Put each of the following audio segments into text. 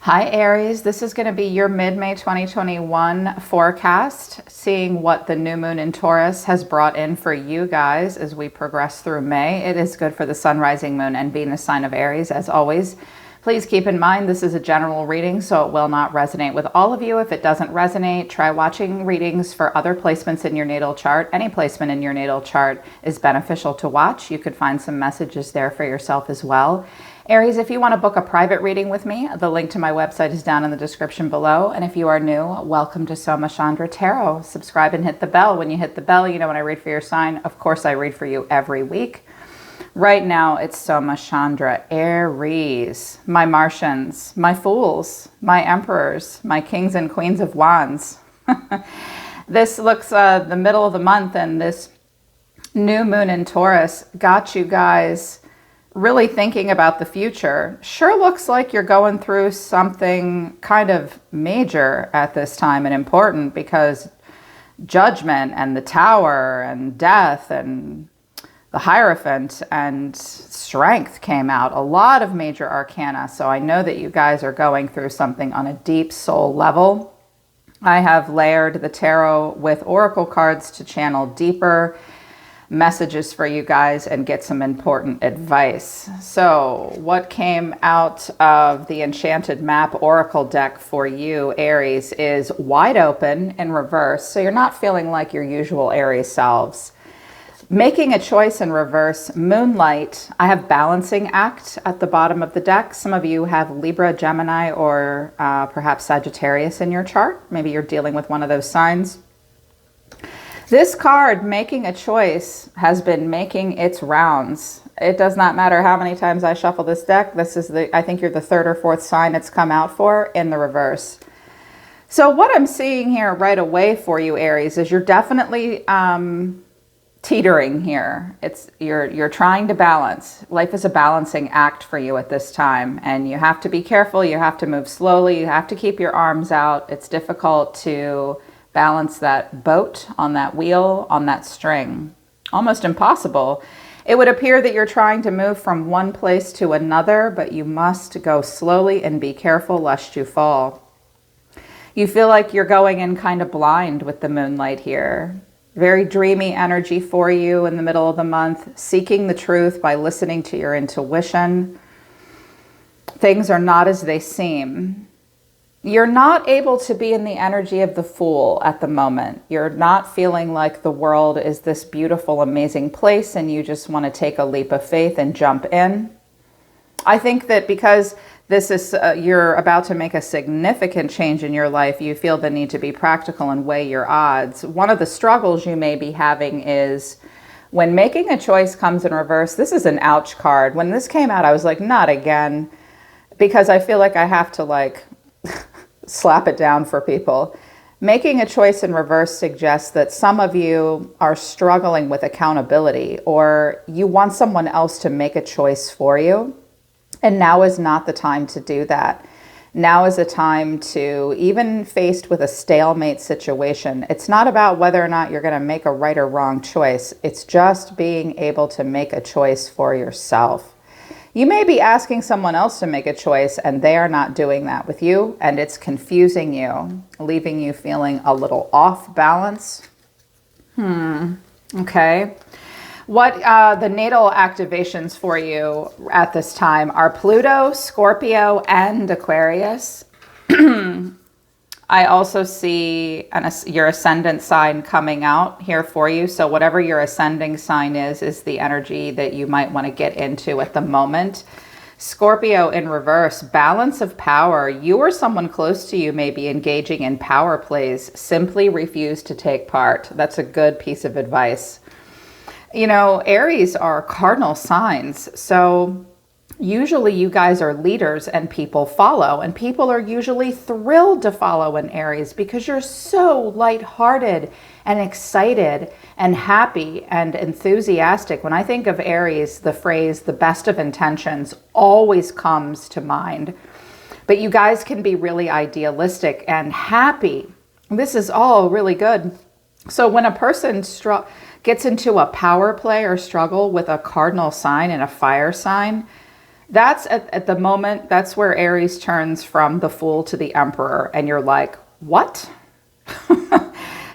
Hi Aries, this is going to be your mid-May 2021 forecast, seeing what the new moon in Taurus has brought in for you guys as we progress through May. It is good for the sun, rising moon, and Venus sign of Aries, as always. Please keep in mind this is a general reading, so it will not resonate with all of you. If it doesn't resonate, try watching readings for other placements in your natal chart. Any placement in your natal chart is beneficial to watch. You could find some messages there for yourself as well. Aries, if you want to book a private reading with me, the link to my website is down in the description below. And if you are new, welcome to Soma Chandra Tarot. Subscribe and hit the bell. When you hit the bell, you know when I read for your sign. Of course, I read for you every week. Right now, it's Soma Chandra Aries, my Martians, my Fools, my Emperors, my Kings and Queens of Wands. This looks the middle of the month, and this new moon in Taurus got you guys really thinking about the future. Sure looks like you're going through something kind of major at this time and important, because judgment and the tower and death and the Hierophant and strength came out. A lot of major arcana. So I know that you guys are going through something on a deep soul level. I have layered the tarot with oracle cards to channel deeper messages for you guys and get some important advice. So what came out of the Enchanted Map Oracle deck for you, Aries, is wide open in reverse. So you're not feeling like your usual Aries selves. Making a choice in reverse, moonlight. I have balancing act at the bottom of the deck. Some of you have Libra, Gemini, or perhaps Sagittarius in your chart. Maybe you're dealing with one of those signs. This card, making a choice, has been making its rounds. It does not matter how many times I shuffle this deck. This is I think you're the third or fourth sign it's come out for in the reverse. So what I'm seeing here right away for you, Aries, is you're definitely teetering here. You're trying to balance. Life is a balancing act for you at this time, and you have to be careful. You have to move slowly. You have to keep your arms out. It's difficult to balance that boat on that wheel, on that string. Almost impossible. It would appear that you're trying to move from one place to another, but you must go slowly and be careful lest you fall. You feel like you're going in kind of blind with the moonlight here. Very dreamy energy for you in the middle of the month, seeking the truth by listening to your intuition. Things are not as they seem. You're not able to be in the energy of the Fool at the moment. You're not feeling like the world is this beautiful, amazing place and you just want to take a leap of faith and jump in. I think that because this is you're about to make a significant change in your life, you feel the need to be practical and weigh your odds. One of the struggles you may be having is when making a choice comes in reverse. This is an ouch card. When this came out, I was like, not again, because I feel like I have to like slap it down for people. Making a choice in reverse suggests that some of you are struggling with accountability, or you want someone else to make a choice for you. And now is not the time to do that. Now is a time to, even faced with a stalemate situation, it's not about whether or not you're going to make a right or wrong choice. It's just being able to make a choice for yourself. You may be asking someone else to make a choice and they are not doing that with you, and it's confusing you, leaving you feeling a little off balance. Okay. What the natal activations for you at this time are Pluto, Scorpio, and Aquarius. I also see your ascendant sign coming out here for you. So whatever your ascending sign is the energy that you might want to get into at the moment. Scorpio in reverse, balance of power. You or someone close to you may be engaging in power plays. Simply refuse to take part. That's a good piece of advice. You know, Aries are cardinal signs, so usually you guys are leaders and people follow, and people are usually thrilled to follow an Aries because you're so lighthearted and excited and happy and enthusiastic. When I think of Aries, the phrase, the best of intentions, always comes to mind. But you guys can be really idealistic and happy. This is all really good. So when a person gets into a power play or struggle with a cardinal sign and a fire sign, That's at the moment, that's where Aries turns from the Fool to the Emperor, and you're like, what?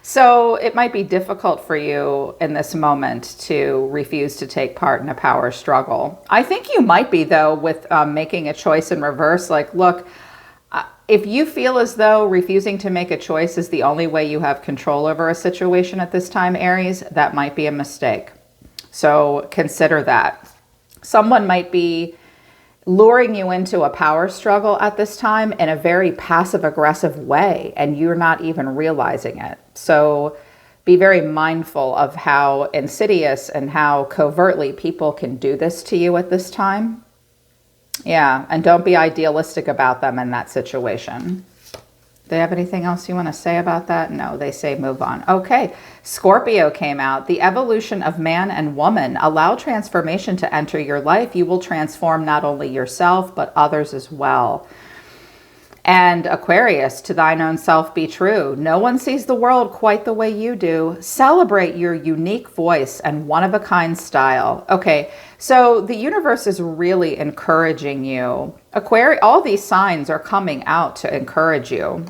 So it might be difficult for you in this moment to refuse to take part in a power struggle. I think you might be, though, with making a choice in reverse. Like, look, if you feel as though refusing to make a choice is the only way you have control over a situation at this time, Aries, that might be a mistake. So consider that. Someone might be luring you into a power struggle at this time in a very passive-aggressive way, and you're not even realizing it. So be very mindful of how insidious and how covertly people can do this to you at this time. Yeah, and don't be idealistic about them in that situation. Do they have anything else you want to say about that? No, they say move on. Okay, Scorpio came out. The evolution of man and woman. Allow transformation to enter your life. You will transform not only yourself, but others as well. And Aquarius, to thine own self be true. No one sees the world quite the way you do. Celebrate your unique voice and one-of-a-kind style. Okay, so the universe is really encouraging you. Aquarius, all these signs are coming out to encourage you.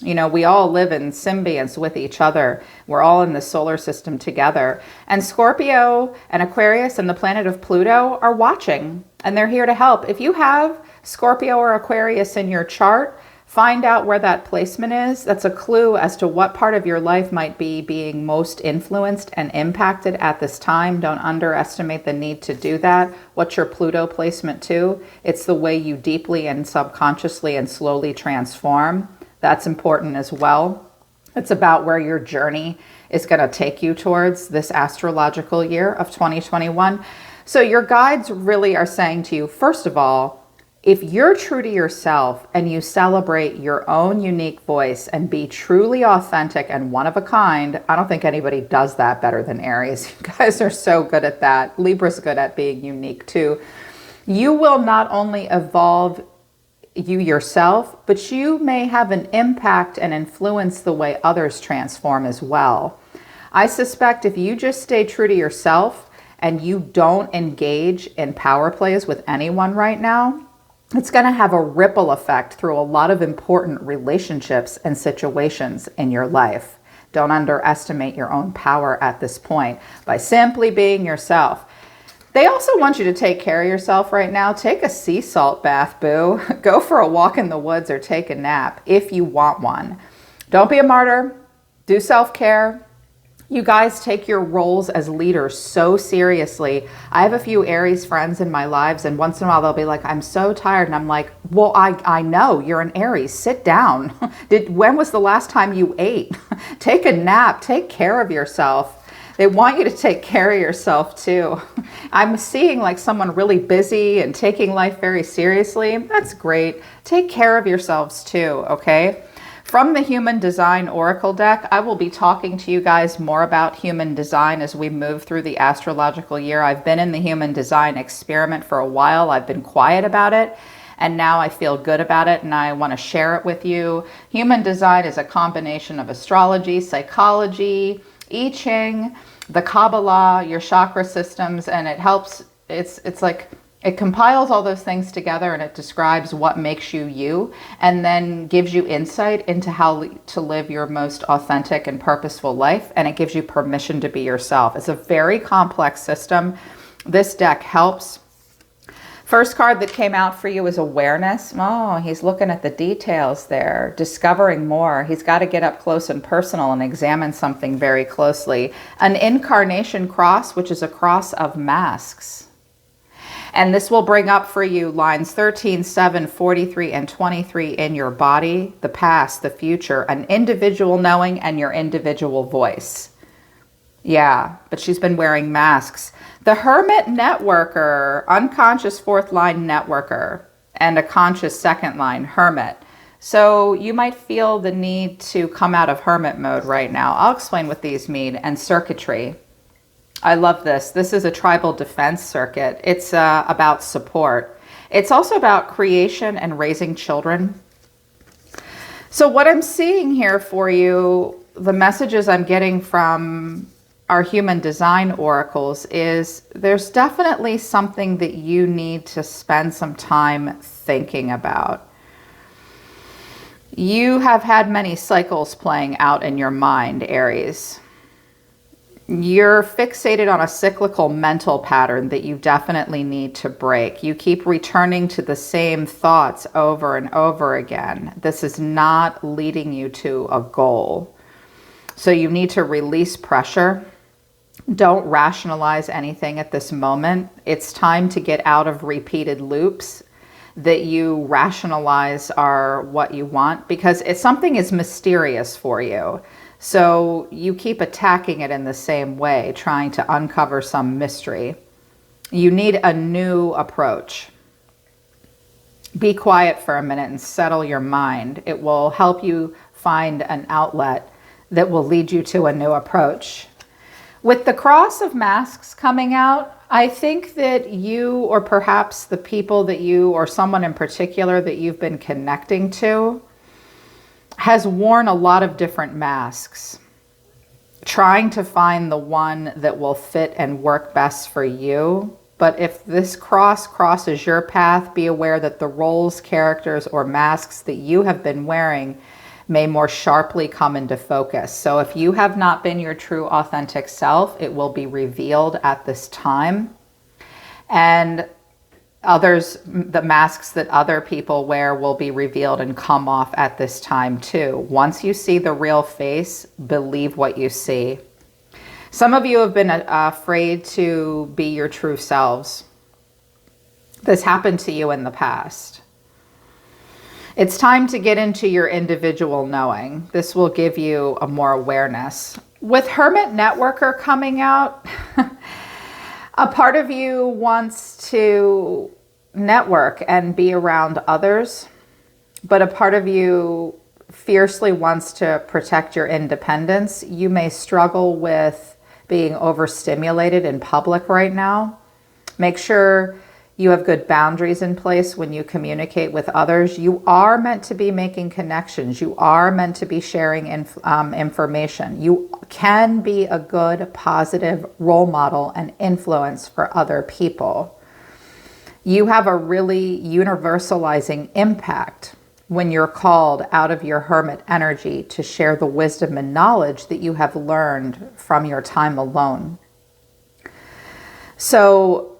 You know, we all live in symbiosis with each other. We're all in the solar system together. And Scorpio and Aquarius and the planet of Pluto are watching, and they're here to help. If you have Scorpio or Aquarius in your chart, find out where that placement is. That's a clue as to what part of your life might be being most influenced and impacted at this time. Don't underestimate the need to do that. What's your Pluto placement too? It's the way you deeply and subconsciously and slowly transform. That's important as well. It's about where your journey is going to take you towards this astrological year of 2021. So your guides really are saying to you, first of all, if you're true to yourself and you celebrate your own unique voice and be truly authentic and one of a kind, I don't think anybody does that better than Aries. You guys are so good at that. Libra's good at being unique too. You will not only evolve you yourself, but you may have an impact and influence the way others transform as well. I suspect if you just stay true to yourself and you don't engage in power plays with anyone right now, it's going to have a ripple effect through a lot of important relationships and situations in your life. Don't underestimate your own power at this point by simply being yourself. They also want you to take care of yourself right now. Take a sea salt bath, boo. Go for a walk in the woods or take a nap if you want one. Don't be a martyr. Do self-care. You guys take your roles as leaders so seriously. I have a few Aries friends in my lives, and once in a while they'll be like, I'm so tired. And I'm like, well, I know you're an Aries. Sit down. When was the last time you ate? Take a nap. Take care of yourself. They want you to take care of yourself too. I'm seeing like someone really busy and taking life very seriously. That's great. Take care of yourselves too, okay? From the Human Design Oracle deck, I will be talking to you guys more about human design as we move through the astrological year. I've been in the human design experiment for a while. I've been quiet about it, and now I feel good about it, and I want to share it with you. Human design is a combination of astrology, psychology, I Ching, the Kabbalah, your chakra systems, and it helps. It's like it compiles all those things together, and it describes what makes you you, and then gives you insight into how to live your most authentic and purposeful life, and it gives you permission to be yourself. It's a very complex system. This deck helps. First card that came out for you is awareness. Oh, he's looking at the details there, discovering more. He's got to get up close and personal and examine something very closely. An incarnation cross, which is a cross of masks. And this will bring up for you lines 13, 7, 43, and 23 in your body, the past, the future, an individual knowing, and your individual voice. Yeah, but she's been wearing masks. The Hermit Networker, unconscious fourth line networker, and a conscious second line hermit. So you might feel the need to come out of hermit mode right now. I'll explain what these mean. And circuitry. I love this. This is a tribal defense circuit. It's about support. It's also about creation and raising children. So what I'm seeing here for you, the messages I'm getting from our human design oracles is there's definitely something that you need to spend some time thinking about. You have had many cycles playing out in your mind, Aries. You're fixated on a cyclical mental pattern that you definitely need to break. You keep returning to the same thoughts over and over again. This is not leading you to a goal. So you need to release pressure. Don't rationalize anything at this moment. It's time to get out of repeated loops that you rationalize are what you want, because something is mysterious for you. So you keep attacking it in the same way, trying to uncover some mystery. You need a new approach. Be quiet for a minute and settle your mind. It will help you find an outlet that will lead you to a new approach. With the Cross of Masks coming out, I think that you, or perhaps the people that you, or someone in particular that you've been connecting to, has worn a lot of different masks, trying to find the one that will fit and work best for you. But if this crosses your path, be aware that the roles, characters, or masks that you have been wearing may more sharply come into focus. So if you have not been your true authentic self, it will be revealed at this time. And others, the masks that other people wear will be revealed and come off at this time too. Once you see the real face, believe what you see. Some of you have been afraid to be your true selves. This happened to you in the past. It's time to get into your individual knowing. This will give you a more awareness. With Hermit Networker coming out, a part of you wants to network and be around others, but a part of you fiercely wants to protect your independence. You may struggle with being overstimulated in public right now. Make sure you have good boundaries in place when you communicate with others. You are meant to be making connections. You are meant to be sharing information. You can be a good, positive role model and influence for other people. You have a really universalizing impact when you're called out of your hermit energy to share the wisdom and knowledge that you have learned from your time alone. So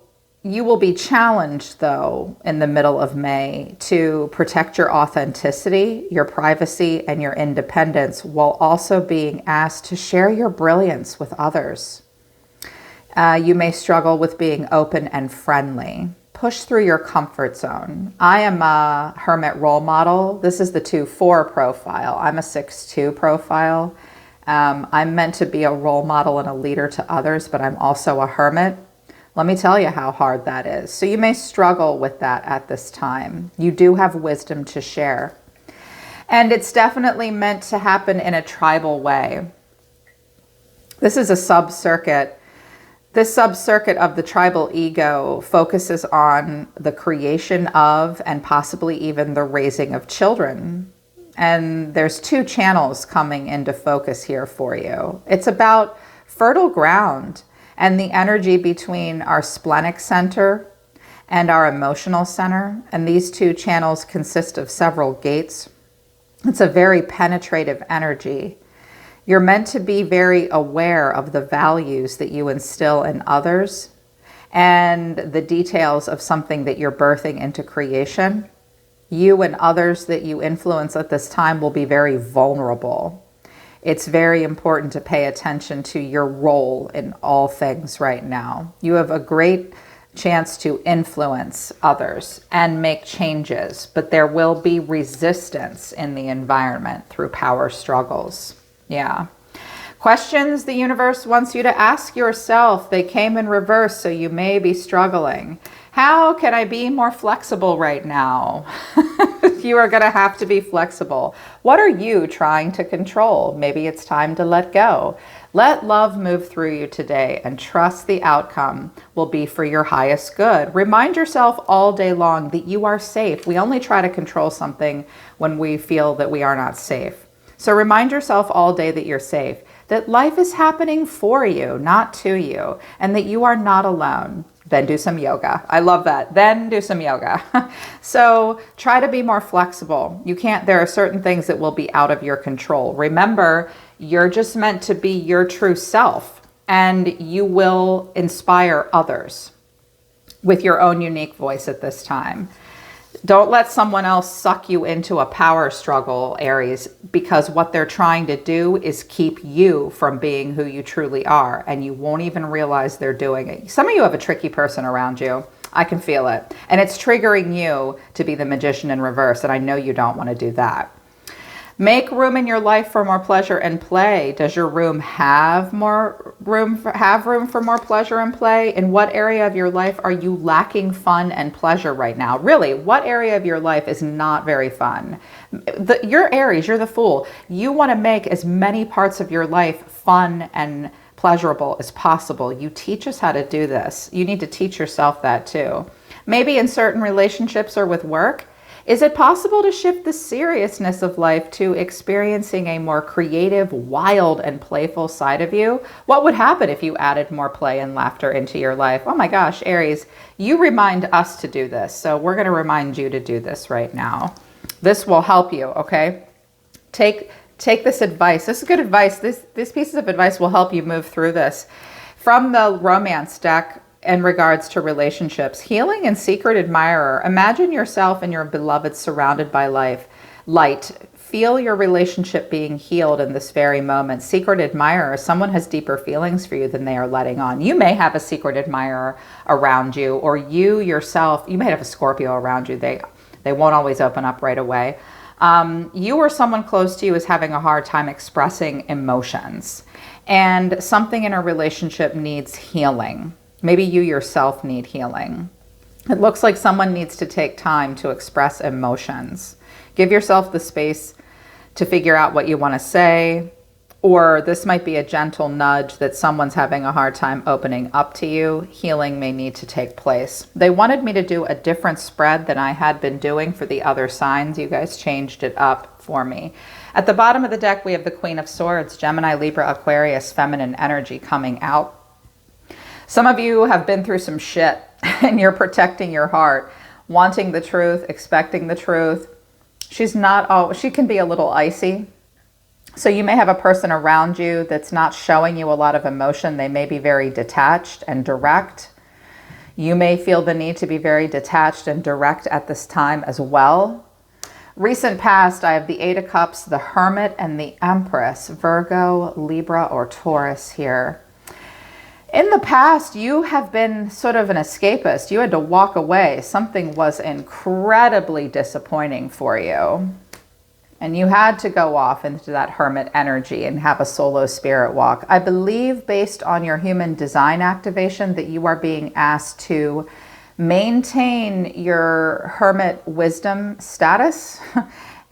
you will be challenged, though, in the middle of May to protect your authenticity, your privacy, and your independence, while also being asked to share your brilliance with others. You may struggle with being open and friendly. Push through your comfort zone. I am a hermit role model. This is the 2-4 profile. I'm a 6-2 profile. I'm meant to be a role model and a leader to others, but I'm also a hermit. Let me tell you how hard that is. So you may struggle with that at this time. You do have wisdom to share. And it's definitely meant to happen in a tribal way. This is a sub-circuit. This sub-circuit of the tribal ego focuses on the creation of and possibly even the raising of children. And there's 2 channels coming into focus here for you. It's about fertile ground and the energy between our splenic center and our emotional center. And these 2 channels consist of several gates. It's a very penetrative energy. You're meant to be very aware of the values that you instill in others and the details of something that you're birthing into creation. You and others that you influence at this time will be very vulnerable. It's very important to pay attention to your role in all things right now. You have a great chance to influence others and make changes, but there will be resistance in the environment through power struggles. Yeah. Questions the universe wants you to ask yourself. They came in reverse, so you may be struggling. How can I be more flexible right now? You are going to have to be flexible. What are you trying to control? Maybe it's time to let go. Let love move through you today and trust the outcome will be for your highest good. Remind yourself all day long that you are safe. We only try to control something when we feel that we are not safe. So remind yourself all day that you're safe. that life is happening for you, not to you, and that you are not alone. Then do some yoga. I love that. Then do some yoga. So try to be more flexible. There are certain things that will be out of your control. Remember, you're just meant to be your true self, and you will inspire others with your own unique voice at this time. Don't let someone else suck you into a power struggle, Aries, because what they're trying to do is keep you from being who you truly are, and you won't even realize they're doing it. Some of you have a tricky person around you. I can feel it. And it's triggering you to be the magician in reverse, and I know you don't want to do that. Make room in your life for more pleasure and play. Does your room have room for more pleasure and play? In what area of your life are you lacking fun and pleasure right now? Really, what area of your life is not very fun? You're Aries, you're the Fool. You want to make as many parts of your life fun and pleasurable as possible. You teach us how to do this. You need to teach yourself that too. Maybe in certain relationships or with work. Is it possible to shift the seriousness of life to experiencing a more creative, wild, and playful side of you? What would happen if you added more play and laughter into your life? Oh my gosh, Aries, you remind us to do this. So we're going to remind you to do this right now. This will help you, okay? Take this advice. This is good advice. These pieces of advice will help you move through this. From the romance deck, in regards to relationships, healing and secret admirer. Imagine yourself and your beloved surrounded by light. Feel your relationship being healed in this very moment. Secret admirer, someone has deeper feelings for you than they are letting on. You may have a secret admirer around you, or you yourself, you may have a Scorpio around you. They won't always open up right away. You or someone close to you is having a hard time expressing emotions, and something in a relationship needs healing. Maybe you yourself need healing. It looks like someone needs to take time to express emotions. Give yourself the space to figure out what you want to say, or this might be a gentle nudge that someone's having a hard time opening up to you. Healing may need to take place. They wanted me to do a different spread than I had been doing for the other signs. You guys changed it up for me. At the bottom of the deck, we have the Queen of Swords, Gemini, Libra, Aquarius, feminine energy coming out. Some of you have been through some shit and you're protecting your heart, wanting the truth, expecting the truth. She can be a little icy. So you may have a person around you that's not showing you a lot of emotion. They may be very detached and direct. You may feel the need to be very detached and direct at this time as well. Recent past, I have the Eight of Cups, the Hermit, and the Empress, Virgo, Libra, or Taurus here. In the past, you have been sort of an escapist. You had to walk away. Something was incredibly disappointing for you. And you had to go off into that hermit energy and have a solo spirit walk. I believe, based on your human design activation, that you are being asked to maintain your hermit wisdom status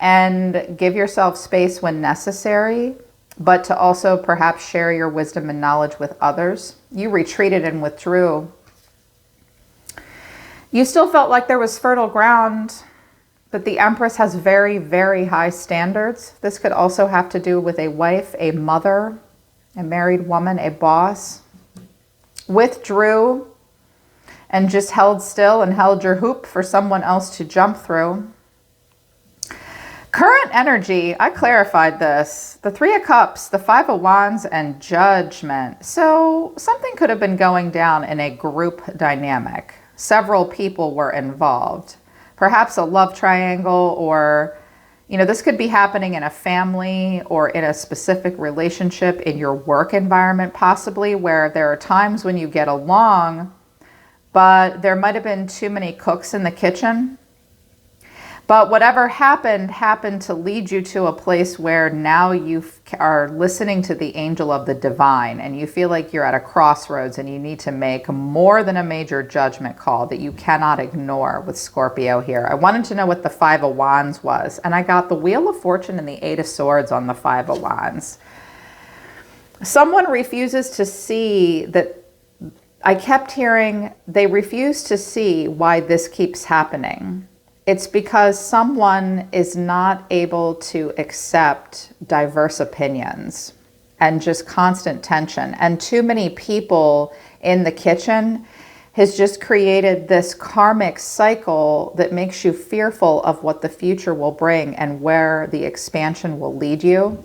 and give yourself space when necessary, but to also perhaps share your wisdom and knowledge with others. You retreated and withdrew. You still felt like there was fertile ground, but the Empress has very, very high standards. This could also have to do with a wife, a mother, a married woman, a boss. Withdrew and just held still and held your hoop for someone else to jump through. Current energy, I clarified this. The Three of Cups, the Five of Wands, and Judgment. So something could have been going down in a group dynamic. Several people were involved. Perhaps a love triangle, or, this could be happening in a family or in a specific relationship in your work environment, possibly, where there are times when you get along, but there might have been too many cooks in the kitchen. But whatever happened to lead you to a place where now you are listening to the angel of the divine, and you feel like you're at a crossroads and you need to make more than a major judgment call that you cannot ignore with Scorpio here. I wanted to know what the Five of Wands was, and I got the Wheel of Fortune and the Eight of Swords on the Five of Wands. Someone refuses to see that. I kept hearing they refuse to see why this keeps happening. It's because someone is not able to accept diverse opinions. and just constant tension. And too many people in the kitchen has just created this karmic cycle that makes you fearful of what the future will bring and where the expansion will lead you.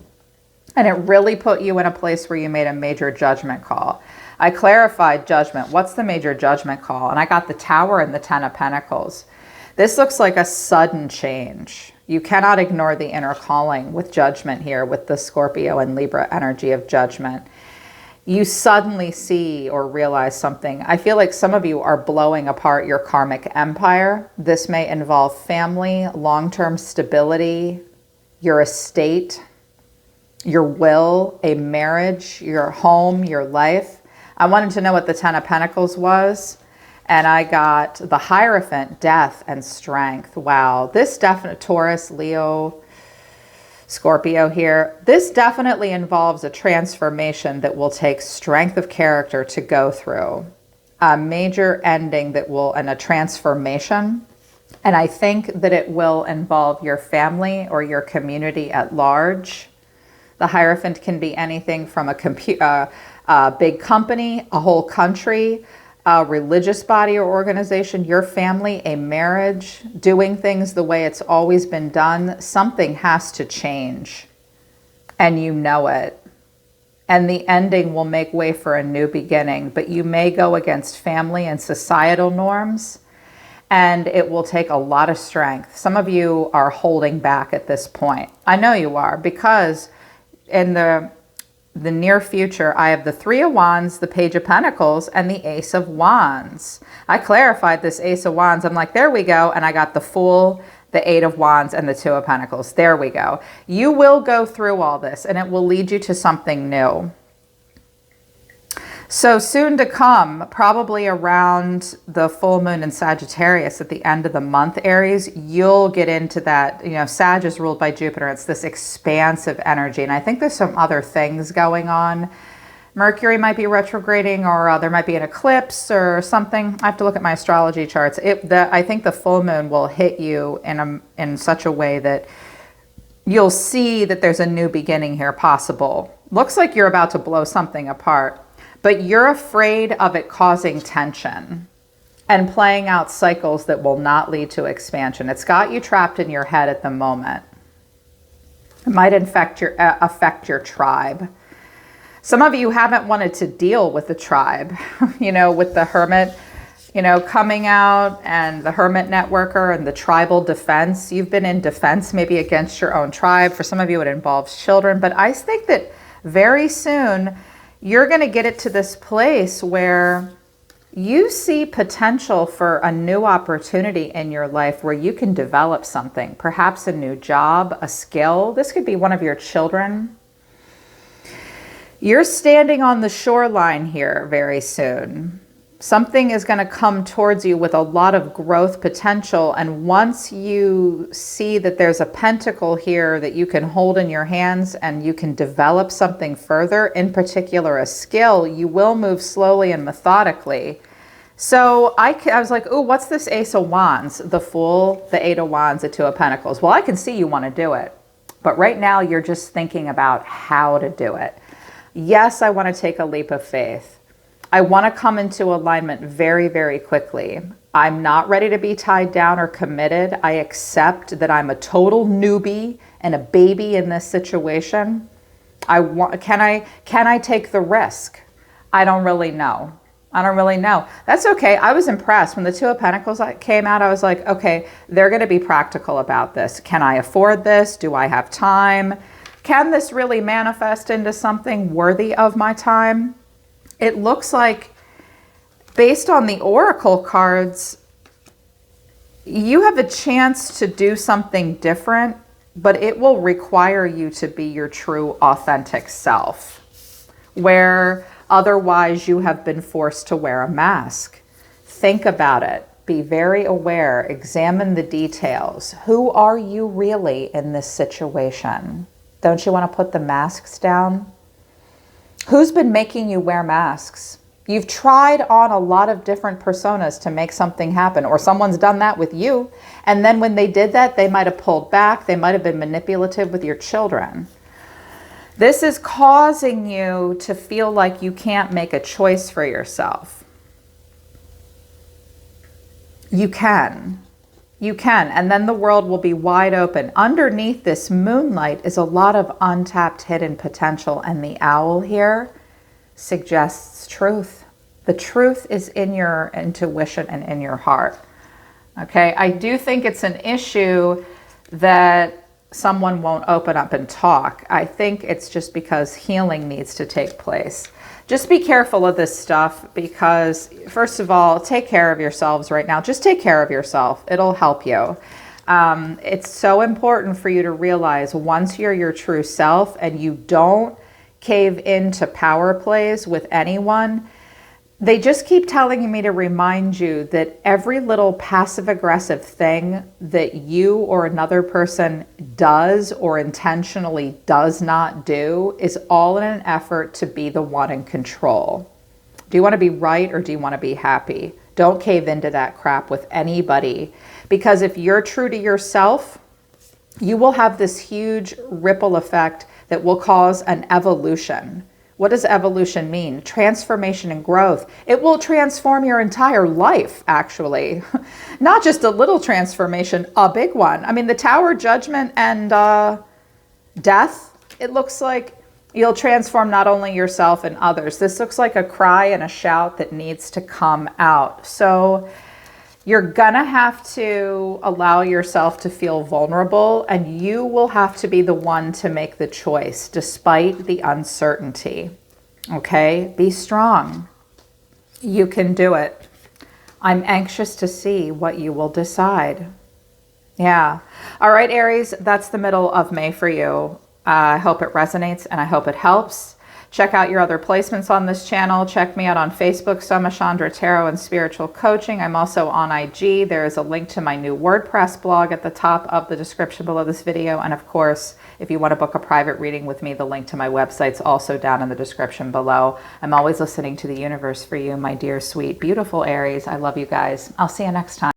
And it really put you in a place where you made a major judgment call. I clarified judgment. What's the major judgment call? And I got the Tower and the Ten of Pentacles. This looks like a sudden change. You cannot ignore the inner calling with judgment here, with the Scorpio and Libra energy of judgment. You suddenly see or realize something. I feel like some of you are blowing apart your karmic empire. This may involve family, long-term stability, your estate, your will, a marriage, your home, your life. I wanted to know what the Ten of Pentacles was, and I got the Hierophant, death and strength. Wow, this definite Taurus, Leo, Scorpio here, this definitely involves a transformation that will take strength of character to go through. A major ending that will, and a transformation. And I think that it will involve your family or your community at large. The Hierophant can be anything from a big company, a whole country, a religious body or organization, your family, a marriage, doing things the way it's always been done. Something has to change, and you know it. And the ending will make way for a new beginning, but you may go against family and societal norms, and it will take a lot of strength. Some of you are holding back at this point. I know you are, because in the near future, I have the Three of Wands, the Page of Pentacles, and the Ace of Wands. I clarified this Ace of Wands. I'm like, there we go. And I got the Fool, the Eight of Wands, and the Two of Pentacles. There we go. You will go through all this, and it will lead you to something new. So soon to come, probably around the full moon in Sagittarius at the end of the month, Aries, you'll get into that. You know, Sag is ruled by Jupiter. It's this expansive energy. And I think there's some other things going on. Mercury might be retrograding, or there might be an eclipse or something. I have to look at my astrology charts. I think the full moon will hit you in such a way that you'll see that there's a new beginning here possible. Looks like you're about to blow something apart. But you're afraid of it causing tension and playing out cycles that will not lead to expansion. It's got you trapped in your head at the moment. It might affect your tribe. Some of you haven't wanted to deal with the tribe, you know, with the hermit, you know, coming out, and the hermit networker and the tribal defense. You've been in defense maybe against your own tribe. For some of you, it involves children. But I think that very soon, you're going to get it to this place where you see potential for a new opportunity in your life where you can develop something, perhaps a new job, a skill. This could be one of your children. You're standing on the shoreline here very soon. Something is going to come towards you with a lot of growth potential. And once you see that there's a pentacle here that you can hold in your hands and you can develop something further, in particular a skill, you will move slowly and methodically. So I was like, oh, what's this Ace of Wands? The Fool, the Eight of Wands, the Two of Pentacles. Well, I can see you want to do it. But right now you're just thinking about how to do it. Yes, I want to take a leap of faith. I want to come into alignment very, very quickly. I'm not ready to be tied down or committed. I accept that I'm a total newbie and a baby in this situation. Can I take the risk? I don't really know. That's okay. I was impressed when the Two of Pentacles came out. I was like, okay, they're going to be practical about this. Can I afford this? Do I have time? Can this really manifest into something worthy of my time? It looks like, based on the oracle cards, you have a chance to do something different, but it will require you to be your true, authentic self, where otherwise you have been forced to wear a mask. Think about it. Be very aware. Examine the details. Who are you really in this situation? Don't you want to put the masks down? Who's been making you wear masks? You've tried on a lot of different personas to make something happen, or someone's done that with you. And then when they did that, they might have pulled back. They might have been manipulative with your children. This is causing you to feel like you can't make a choice for yourself. You can. You can. And then the world will be wide open. Underneath this moonlight is a lot of untapped hidden potential. And the owl here suggests truth. The truth is in your intuition and in your heart. Okay. I do think it's an issue that someone won't open up and talk. I think it's just because healing needs to take place. Just be careful of this stuff because, first of all, take care of yourselves right now. Just take care of yourself. It'll help you. It's so important for you to realize once you're your true self and you don't cave into power plays with anyone, they just keep telling me to remind you that every little passive-aggressive thing that you or another person does or intentionally does not do is all in an effort to be the one in control. Do you want to be right or do you want to be happy? Don't cave into that crap with anybody, because if you're true to yourself, you will have this huge ripple effect that will cause an evolution. What does evolution mean? Transformation and growth. It will transform your entire life, actually. Not just a little transformation, a big one. I mean, the Tower, Judgment, and Death, it looks like you'll transform not only yourself and others. This looks like a cry and a shout that needs to come out. So you're gonna have to allow yourself to feel vulnerable, and you will have to be the one to make the choice despite the uncertainty. Okay? Be strong. You can do it. I'm anxious to see what you will decide. Yeah. All right, Aries, that's the middle of May for you. I hope it resonates and I hope it helps. Check out your other placements on this channel. Check me out on Facebook, Soma, Chandra, Tarot, and Spiritual Coaching. I'm also on IG. There is a link to my new WordPress blog at the top of the description below this video. And of course, if you want to book a private reading with me, the link to my website's also down in the description below. I'm always listening to the universe for you, my dear, sweet, beautiful Aries. I love you guys. I'll see you next time.